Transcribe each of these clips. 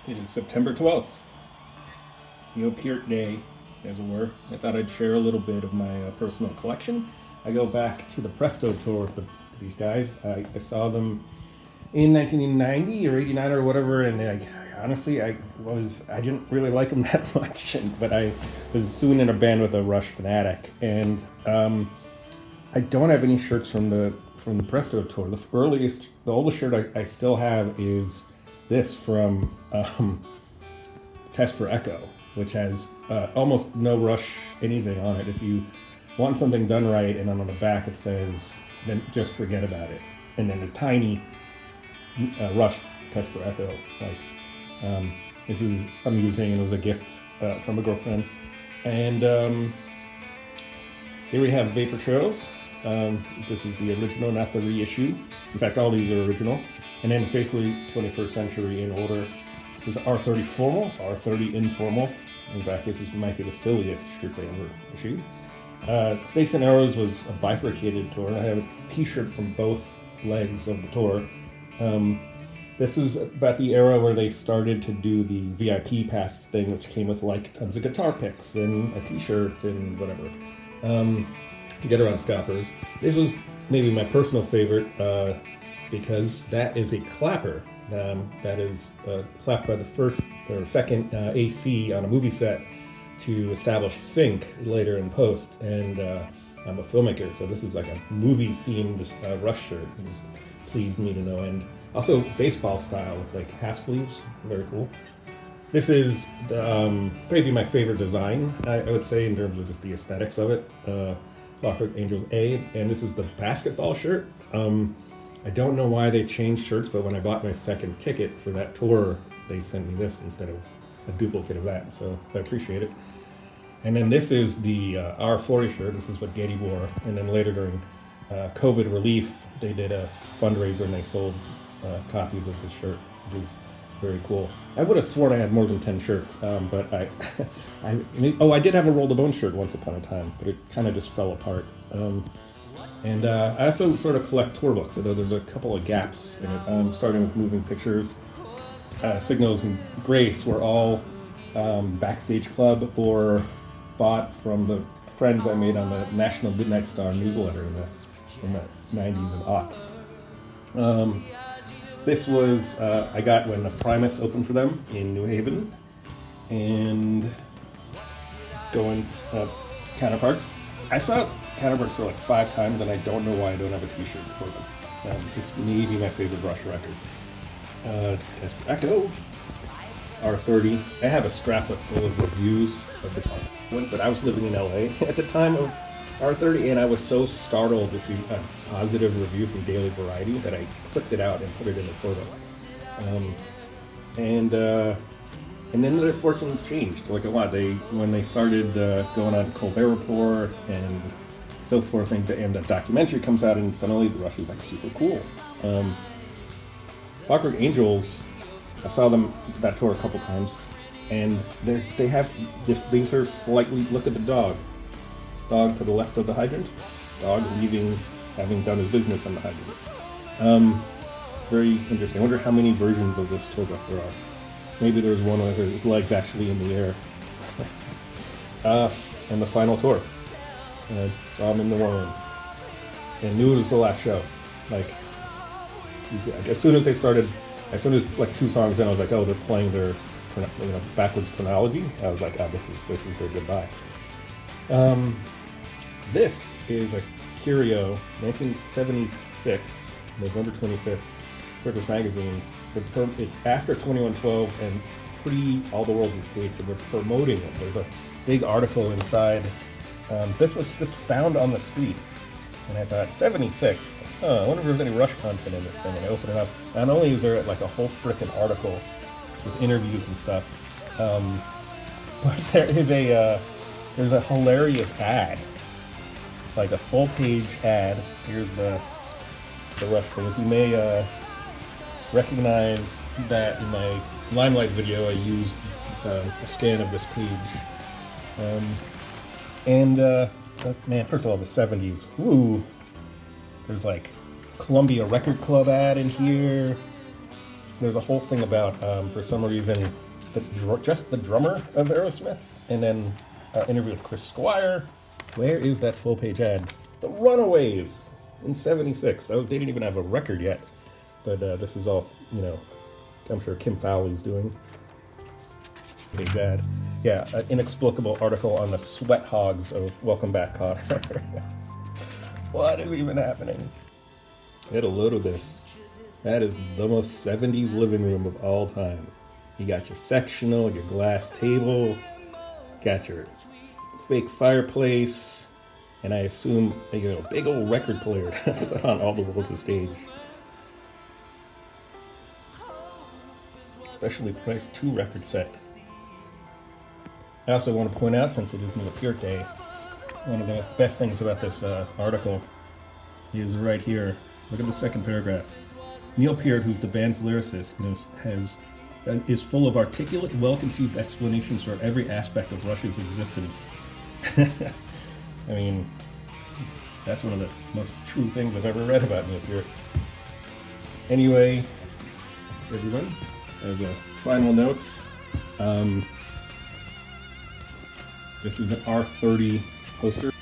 It is September 12th, Neopiert Day, as it were. I thought I'd share a little bit of my personal collection. I go back to the Presto tour with these guys. I saw them in 1990 or 89 or whatever, and honestly, I didn't really like them that much, but I was soon in a band with a Rush fanatic, and I don't have any shirts from the Presto tour. The oldest shirt I still have is this from Test for Echo, which has almost no Rush anything on it. If you want something done right, and then on the back it says, then just forget about it. And then a tiny Rush Test for Echo. This is amusing, and it was a gift from a girlfriend. And here we have Vapor Trails. This is the original, not the reissue. In fact, all these are original. And then it's basically 21st century in order. There's R30 formal, R30 informal. In fact, this might be the silliest shirt they ever issued. Snakes and Arrows was a bifurcated tour. I have a t-shirt from both legs of the tour. This is about the era where they started to do the VIP pass thing, which came with like tons of guitar picks and a t-shirt and whatever. To get around Scoppers. This was maybe my personal favorite because that is a clapper. That is clapped by the first or second AC on a movie set to establish sync later in post. And I'm a filmmaker, so this is like a movie-themed Rush shirt. It just pleased me to no end. Also, baseball style with like half sleeves, very cool. This is maybe my favorite design, I would say, in terms of just the aesthetics of it. Clockwork Angels A, and this is the basketball shirt. I don't know why they changed shirts, but when I bought my second ticket for that tour, they sent me this instead of a duplicate of that, so I appreciate it. And then this is the R40 shirt. This is what Getty wore, and then later during COVID relief, they did a fundraiser and they sold copies of this shirt, which is very cool. I would have sworn I had more than 10 shirts, but I did have a Roll the Bone shirt once upon a time, but it kind of just fell apart. And I also sort of collect tour books, although there's a couple of gaps in it. Starting with Moving Pictures, Signals, and Grace were all Backstage Club or bought from the friends I made on the National Midnight Star newsletter in the 90s and aughts. This was, I got when the Primus opened for them in New Haven, and going Counterparts. I saw Counterparts for like 5 times, and I don't know why I don't have a t-shirt for them. It's maybe my favorite Rush record. Test for Echo, R30. I have a scrapbook full of reviews of the one, but I was living in LA at the time of R30, and I was so startled to see a positive review from Daily Variety that I clipped it out and put it in the photo. And then their fortunes changed like a lot. When they started going on Colbert Report and so forth, and the documentary comes out, and suddenly the Rush is like super cool. Clockwork Angels, I saw them that tour a couple times, and they have these are slightly, look at the dog to the left of the hydrant, dog leaving, having done his business on the hydrant. Very interesting. I wonder how many versions of this tour book there are. Maybe there's one where his leg's actually in the air. And the final tour. Saw him in New Orleans. And knew it was the last show. Like, as soon as like 2 songs in, I was like, oh, they're playing their backwards chronology. I was like, oh, this is their goodbye. This is a Curio, 1976, November 25th, Circus Magazine. It's after 2112 and pre All the World's a Stage, so they're promoting it. There's a big article inside. This was just found on the street, and I thought, 76? I wonder if there's any Rush content in this thing. And I open it up. Not only is there like a whole frickin' article with interviews and stuff, but there's a hilarious ad, like a full-page ad. Here's the Rush things. You may recognize that in my Limelight video, I used a scan of this page. Man, first of all, the 70s. Woo! There's like Columbia Record Club ad in here. there's a whole thing about, for some reason, just the drummer of Aerosmith, and then interview with Chris Squire. Where is that full-page ad? The Runaways in '76. They didn't even have a record yet, but this is all, I'm sure Kim Fowley's doing. Page ad. Yeah, an inexplicable article on the sweat hogs of Welcome Back, Kotter. What is even happening? Get a load of this. That is the most 70s living room of all time. You got your sectional, your glass table, got your fake fireplace, and I assume a big old record player on All the World's a Stage. Specially priced 2 record set. I also want to point out, since it is Neil Peart Day, one of the best things about this article is right here. Look at the second paragraph. Neil Peart, who's the band's lyricist, is full of articulate, well-conceived explanations for every aspect of Rush's existence. I mean, that's one of the most true things I've ever read about Neil Peart. Anyway, everyone, as a final note, this is an R30 poster,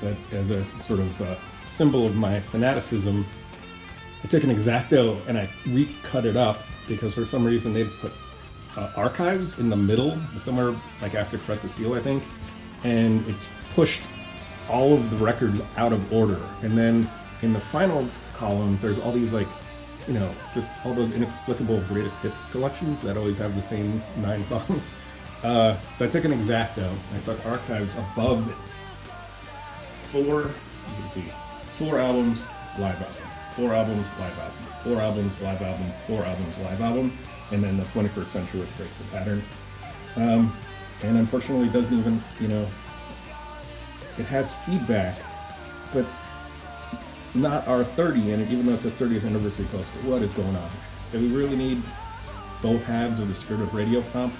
but as a sort of symbol of my fanaticism, I took an X-Acto and I recut it up because for some reason they put archives in the middle, somewhere like after Crest of Steel, I think, and it pushed all of the records out of order. And then in the final column, there's all these just all those inexplicable greatest hits collections that always have the same 9 songs. So I took an X-Acto, I stuck archives above it. 4 albums, live album. 4 albums, live album. 4 albums, live album. 4 albums, live album. And then the 21st Century, which breaks the pattern. And unfortunately, it doesn't even, it has feedback, but not R30 in it, even though it's a 30th anniversary poster. What is going on? Do we really need both halves of the Spirit of Radio comp?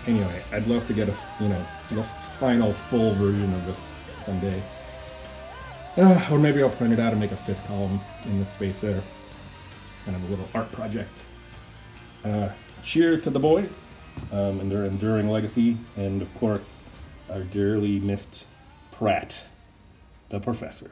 Anyway, I'd love to get the final full version of this someday. Or maybe I'll print it out and make a 5th column in this space there. Kind of a little art project. Cheers to the boys and their enduring legacy, and of course, our dearly missed Pratt, the professor.